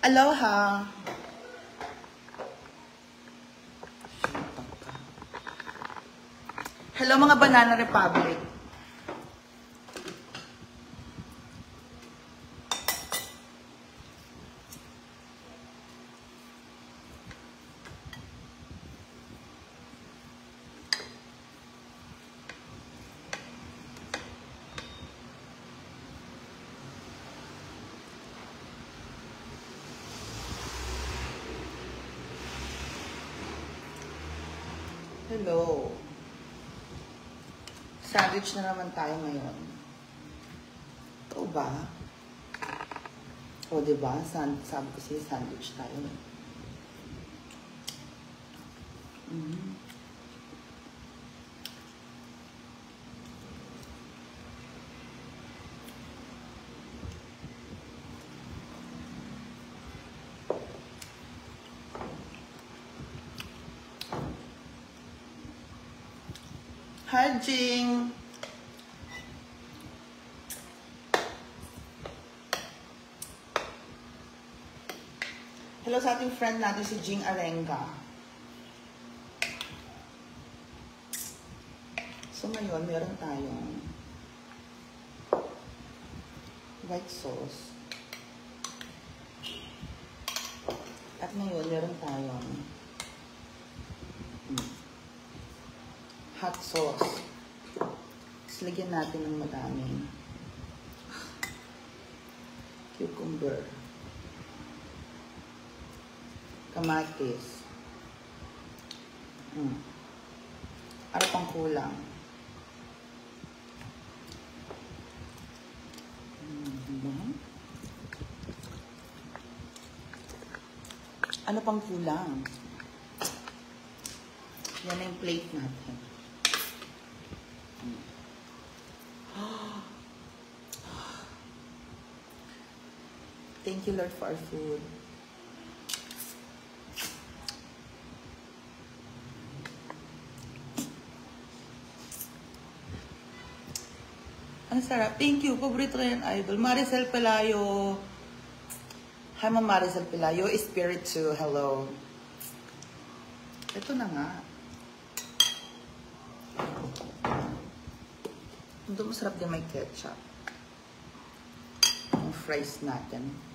Aloha! Hello mga Banana Republic. Hello. Sandwich na naman tayo ngayon. Ito ba? O, diba? Sabi ko siya, sandwich tayo. Hi, Jing! Hello sa ating friend natin si Jing Arenga. So ngayon, meron tayong white sauce. At ngayon, meron tayong hot sauce. Tapos lagyan natin ng madaming cucumber, kamatis. Ano pang kulang? Ano pang kulang? Yan na yung plate natin. Thank you, Lord, for our food. Ang sarap. Thank you. Paborito ko yan, idol. Maricel Pelayo. Hi, Ma'am Maricel Pelayo. Spirit 2. Hello. Ito na nga. Ito masarap din may ketchup. Ang fries natin.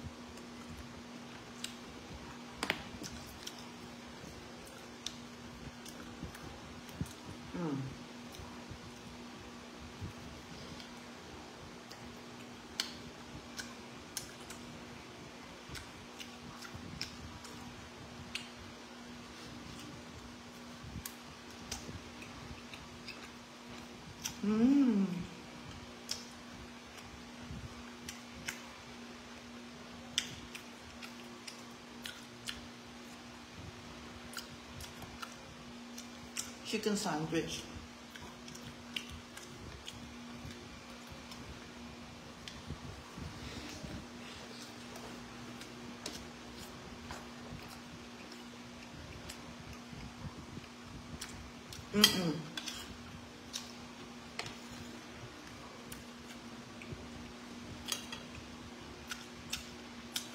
Chicken sandwich.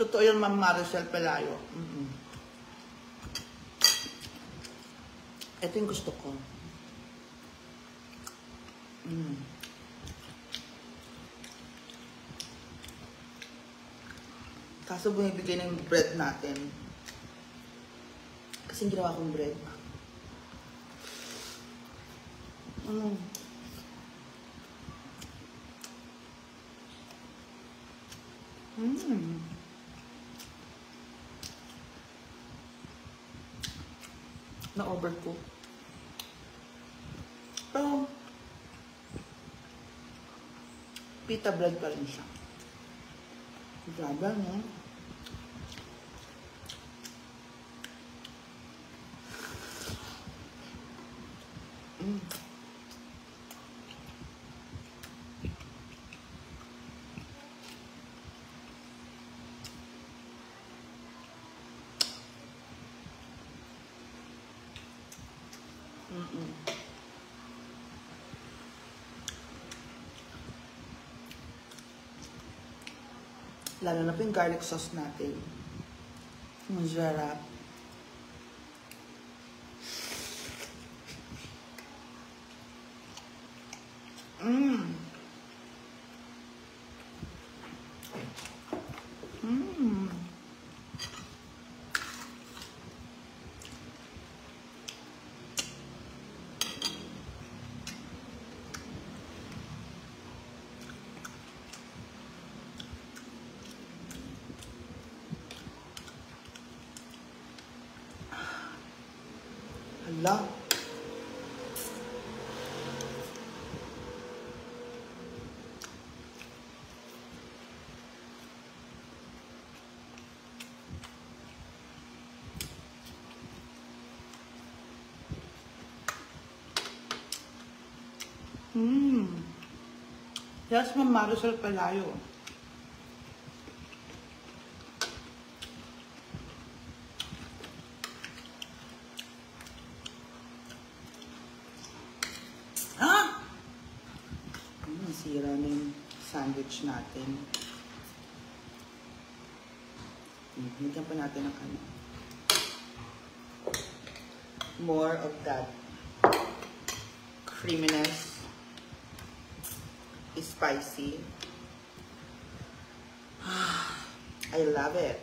Totoo yun, Ma'am Maricel Pelayo. Ito yung gusto ko. Kaso bumibigay na yung bread natin. Kasi ginawa kong bread. Na-overcook. Pero, pita bread pa rin siya. Grabe, no? Lalo na po yung garlic sauce natin. Masarap. Mmm. Mmm. Hala. Mmm. Yes, Ma'am Maricel Pelayo. Ah! Nasira na yung sandwich natin. Higyan pa natin ng ano. More of that creaminess. Spicy. I love it.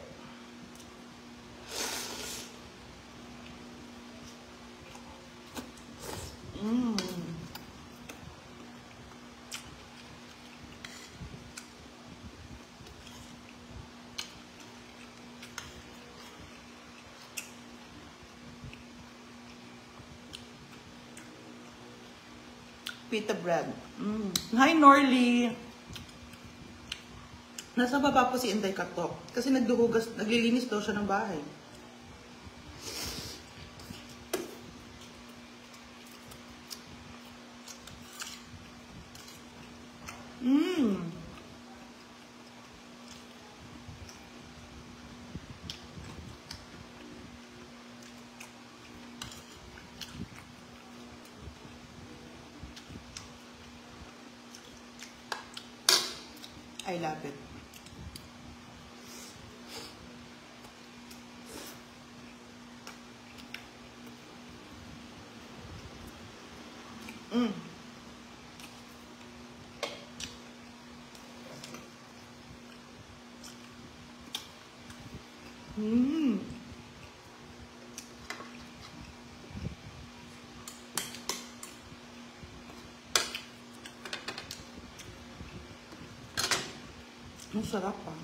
Mmm. Pita bread. Hi, Norly! Nasa baba po si Inday Katok. Kasi naglilinis daw siya ng bahay. Mmm! I love it. Mmm. Mmm. Ang sarap ah.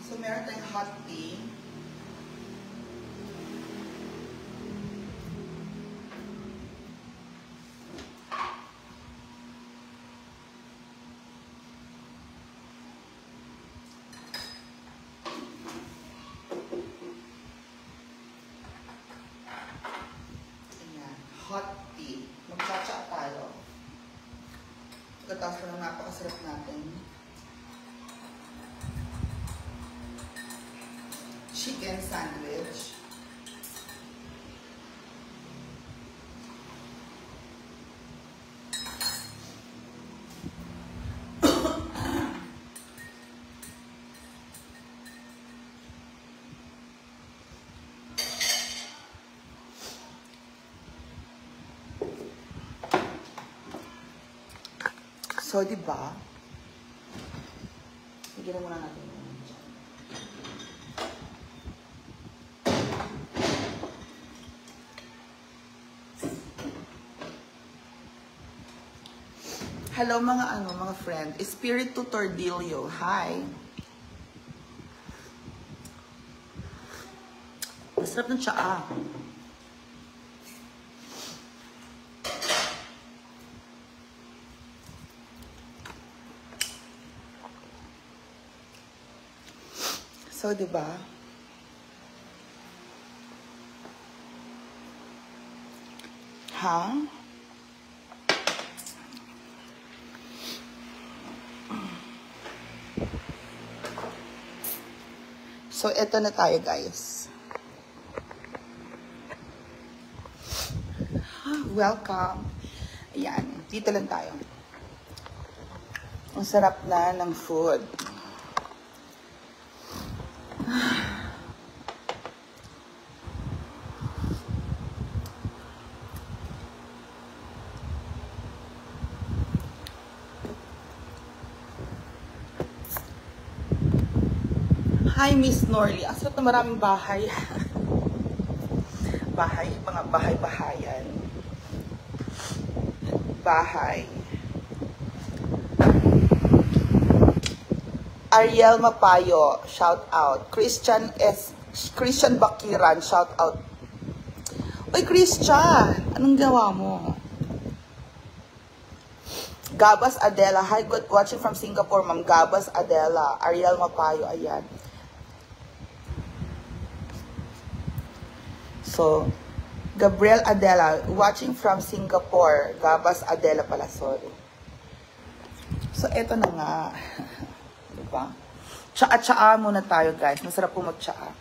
So, meron tayong hot tea. Ayan, hot tea. Magtsatsa tayo. Pagkatapos na napakasarap natin. Chicken sandwich. So, diba? Bigyan muna natin. Hello mga friend. Espiritu Tordillo. Hi. Masarap ng tsaa. So, di ba? Ha? So, eto na tayo, guys. Welcome. Ayan, dito lang tayo. Ang sarap na ng food. Hi, Miss Norly. Ang sarap na maraming bahay. Bahay, mga bahay-bahayan. Bahay. Ariel Mapayo, shout out. Christian Bakiran, shout out. Uy, Christian, anong gawa mo? Gabas Adela, hi, good watching from Singapore, Ma'am Gabas Adela. Ariel Mapayo, ayan. So, Gabriel Adela, watching from Singapore. Gabas Adela pala, sorry. So, eto na nga. Diba? Tsaa-tsaa muna tayo, guys. Masarap po mag-tsaa.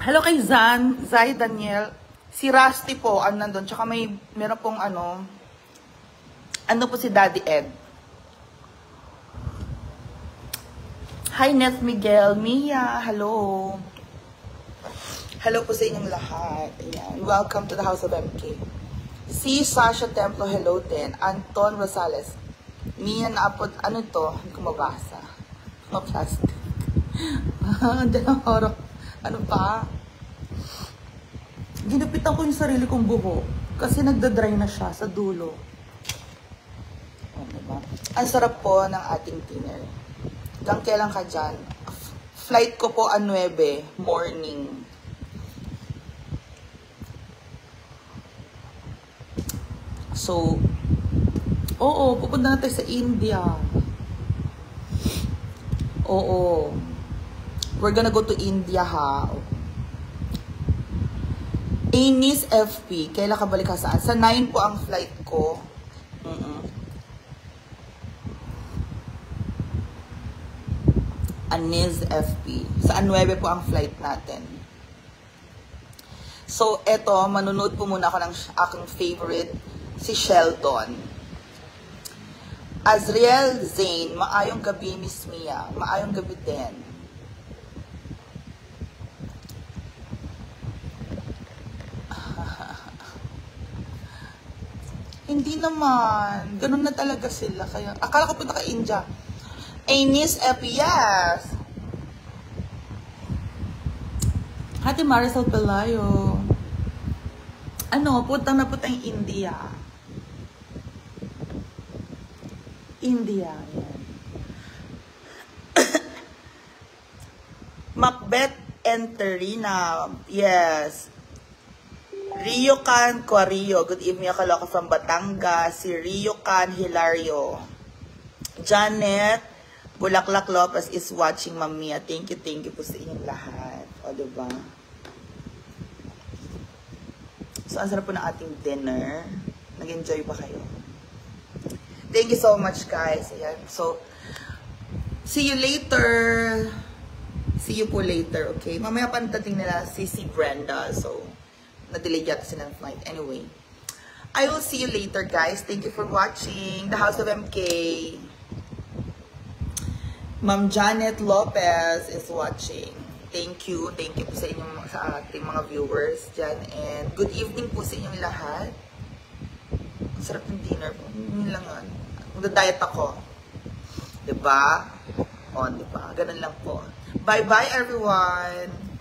Hello kay Zay Daniel. Si Rusty po, nandun. Tsaka meron pong ano po si Daddy Ed. Hi, Neth Miguel. Mia, hello. Hello po sa inyong lahat. Ayan. Welcome to the House of MK. Si Sasha Templo, hello din. Anton Rosales. Mia naapod, ano to? Hindi ko mabasa. Plastic. Ano pa? Ginupitan ko yung sarili kong buhok. Kasi nagdadry na siya sa dulo. Oh, diba? Ang sarap po ng ating dinner. Hanggang kailan ka dyan? Flight ko po 9 morning. So, oo, pupunta na tayo sa India. Oo. We're gonna go to India, ha? Anis FP, kailan ka balik ka saan? Sa 9 po ang flight ko. Anis FP. Sa 9 po ang flight natin. So, eto, manunood po muna ako ng aking favorite, si Sheldon. Azriel Zane, maayong gabi, Miss Mia. Maayong gabi din. Hindi naman. Ganun na talaga sila. Kaya, akala ko punta ka India. Anis Epias. Hati Marisol Pelayo. Ano, punta na po tayong India. India, yan. Macbeth and Terina. Yes. Ryokan Quario. Good evening, Akaloka from Batangas. Si Ryokan Hilario. Janet Bulaklak Lopez is watching, Mamia. Thank you po sa inyong lahat. O, diba? So, ang sarap po ng ating dinner. Nag-enjoy ba kayo? Thank you so much, guys. Ayan. So, see you later. See you po later, okay? Mamaya pantating nila si Brenda. So, na-delay yata sila ng flight. Anyway, I will see you later, guys. Thank you for watching The House of MK. Ma'am Janet Lopez is watching. Thank you po sa inyong sa ating mga viewers dyan. And good evening po sa inyong lahat. Ang sarap ng dinner po. Hindi lang yun. Magda-diet ako. Diba? O, diba? Ganun lang po. Bye-bye, everyone!